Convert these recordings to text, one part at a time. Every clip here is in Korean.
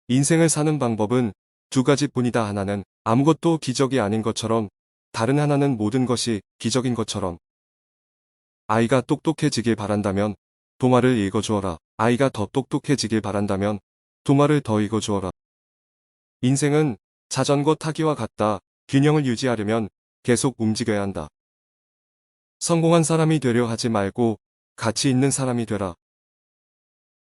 인생을 사는 방법은 두 가지뿐이다. 하나는 아무것도 기적이 아닌 것처럼, 다른 하나는 모든 것이 기적인 것처럼. 아이가 똑똑해지길 바란다면 동화를 읽어주어라. 아이가 더 똑똑해지길 바란다면 동화를 더 읽어주어라. 인생은 자전거 타기와 같다. 균형을 유지하려면 계속 움직여야 한다. 성공한 사람이 되려 하지 말고 가치 있는 사람이 되라.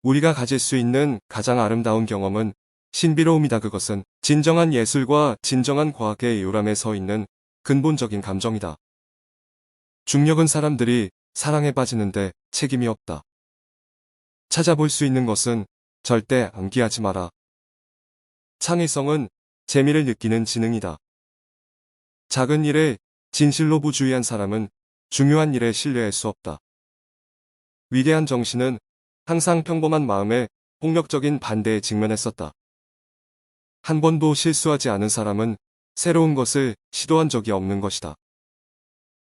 우리가 가질 수 있는 가장 아름다운 경험은 신비로움이다. 그것은 진정한 예술과 진정한 과학의 요람에 서 있는 근본적인 감정이다. 중력은 사람들이 사랑에 빠지는데 책임이 없다. 찾아볼 수 있는 것은 절대 암기하지 마라. 창의성은 재미를 느끼는 지능이다. 작은 일에 진실로 부주의한 사람은 중요한 일에 신뢰할 수 없다. 위대한 정신은 항상 평범한 마음에 폭력적인 반대에 직면했었다. 한 번도 실수하지 않은 사람은 새로운 것을 시도한 적이 없는 것이다.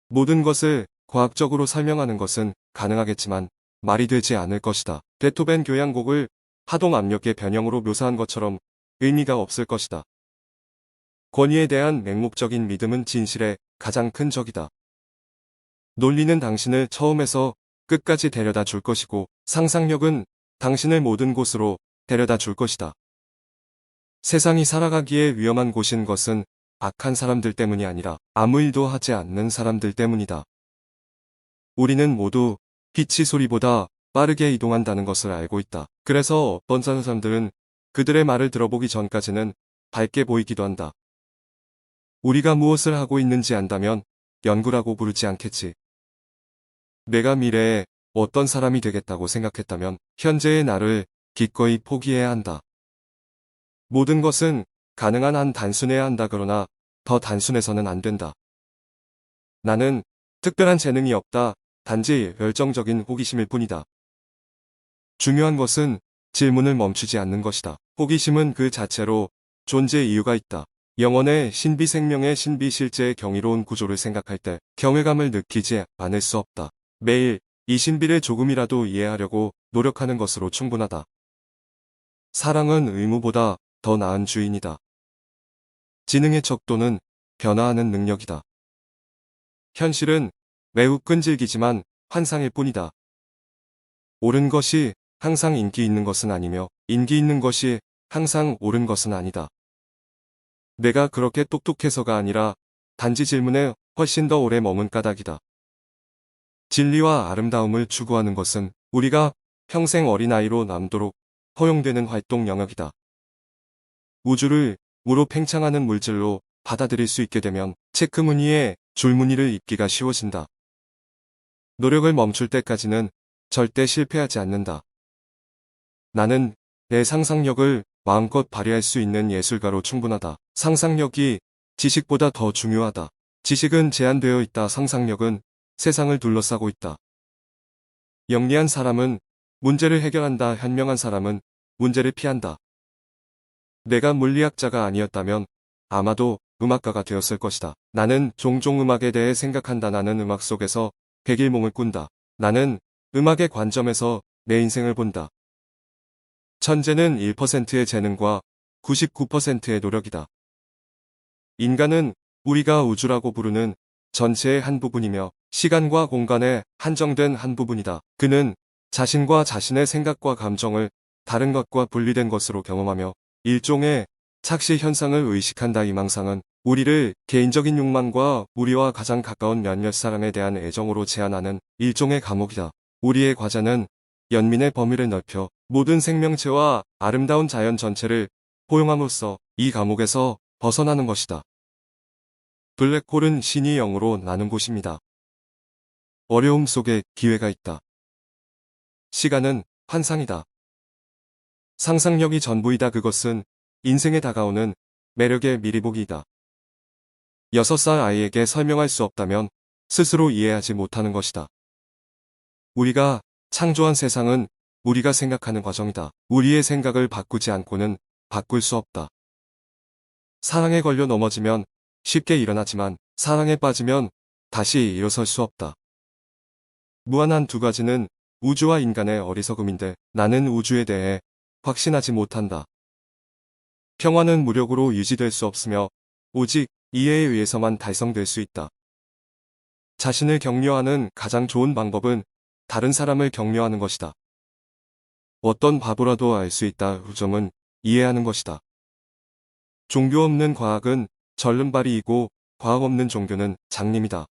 모든 것을 과학적으로 설명하는 것은 가능하겠지만 말이 되지 않을 것이다. 베토벤 교향곡을 하동 압력의 변형으로 묘사한 것처럼 의미가 없을 것이다. 권위에 대한 맹목적인 믿음은 진실의 가장 큰 적이다. 논리는 당신을 처음에서 끝까지 데려다 줄 것이고 상상력은 당신을 모든 곳으로 데려다 줄 것이다. 세상이 살아가기에 위험한 곳인 것은 악한 사람들 때문이 아니라 아무 일도 하지 않는 사람들 때문이다. 우리는 모두 빛이 소리보다 빠르게 이동한다는 것을 알고 있다. 그래서 어떤 사람들은 그들의 말을 들어보기 전까지는 밝게 보이기도 한다. 우리가 무엇을 하고 있는지 안다면 연구라고 부르지 않겠지. 내가 미래에 어떤 사람이 되겠다고 생각했다면 현재의 나를 기꺼이 포기해야 한다. 모든 것은 가능한 한 단순해야 한다. 그러나 더 단순해서는 안 된다. 나는 특별한 재능이 없다. 단지 열정적인 호기심일 뿐이다. 중요한 것은 질문을 멈추지 않는 것이다. 호기심은 그 자체로 존재 이유가 있다. 영혼의 신비, 생명의 신비, 실제의 경이로운 구조를 생각할 때 경외감을 느끼지 않을 수 없다. 매일 이 신비를 조금이라도 이해하려고 노력하는 것으로 충분하다. 사랑은 의무보다 더 나은 주인이다. 지능의 척도는 변화하는 능력이다. 현실은 매우 끈질기지만 환상일 뿐이다. 옳은 것이 항상 인기 있는 것은 아니며 인기 있는 것이 항상 옳은 것은 아니다. 내가 그렇게 똑똑해서가 아니라 단지 질문에 훨씬 더 오래 머문 까닭이다. 진리와 아름다움을 추구하는 것은 우리가 평생 어린아이로 남도록 허용되는 활동 영역이다. 우주를 무로 팽창하는 물질로 받아들일 수 있게 되면 체크무늬에 줄무늬를 입기가 쉬워진다. 노력을 멈출 때까지는 절대 실패하지 않는다. 나는 내 상상력을 마음껏 발휘할 수 있는 예술가로 충분하다. 상상력이 지식보다 더 중요하다. 지식은 제한되어 있다. 상상력은 세상을 둘러싸고 있다. 영리한 사람은 문제를 해결한다. 현명한 사람은 문제를 피한다. 내가 물리학자가 아니었다면 아마도 음악가가 되었을 것이다. 나는 종종 음악에 대해 생각한다. 나는 음악 속에서 백일몽을 꾼다. 나는 음악의 관점에서 내 인생을 본다. 천재는 1%의 재능과 99%의 노력이다. 인간은 우리가 우주라고 부르는 전체의 한 부분이며 시간과 공간의 한정된 한 부분이다. 그는 자신과 자신의 생각과 감정을 다른 것과 분리된 것으로 경험하며 일종의 착시 현상을 의식한다. 희망상은 우리를 개인적인 욕망과 우리와 가장 가까운 몇몇 사람에 대한 애정으로 제한하는 일종의 감옥이다. 우리의 과제는 연민의 범위를 넓혀 모든 생명체와 아름다운 자연 전체를 포용함으로써 이 감옥에서 벗어나는 것이다. 블랙홀은 신이 0으로 나는 곳입니다. 어려움 속에 기회가 있다. 시간은 환상이다. 상상력이 전부이다. 그것은 인생에 다가오는 매력의 미리보기이다. 6살 아이에게 설명할 수 없다면 스스로 이해하지 못하는 것이다. 우리가 창조한 세상은 우리가 생각하는 과정이다. 우리의 생각을 바꾸지 않고는 바꿀 수 없다. 사랑에 걸려 넘어지면 쉽게 일어나지만 사랑에 빠지면 다시 일어설 수 없다. 무한한 두 가지는 우주와 인간의 어리석음인데 나는 우주에 대해 확신하지 못한다. 평화는 무력으로 유지될 수 없으며 오직 이해에 의해서만 달성될 수 있다. 자신을 격려하는 가장 좋은 방법은 다른 사람을 격려하는 것이다. 어떤 바보라도 알 수 있다. 우정은 이해하는 것이다. 종교 없는 과학은 절름발이이고 과학 없는 종교는 장님이다.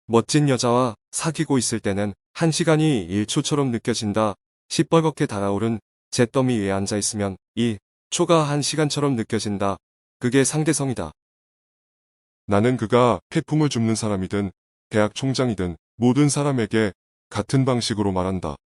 멋진 여자와 사귀고 있을 때는 1시간이 1초처럼 느껴진다. 시뻘겋게 달아오른 잿더미 위에 앉아있으면 1초가 1시간처럼 느껴진다. 그게 상대성이다. 나는 그가 폐품을 줍는 사람이든 대학 총장이든 모든 사람에게 같은 방식으로 말한다.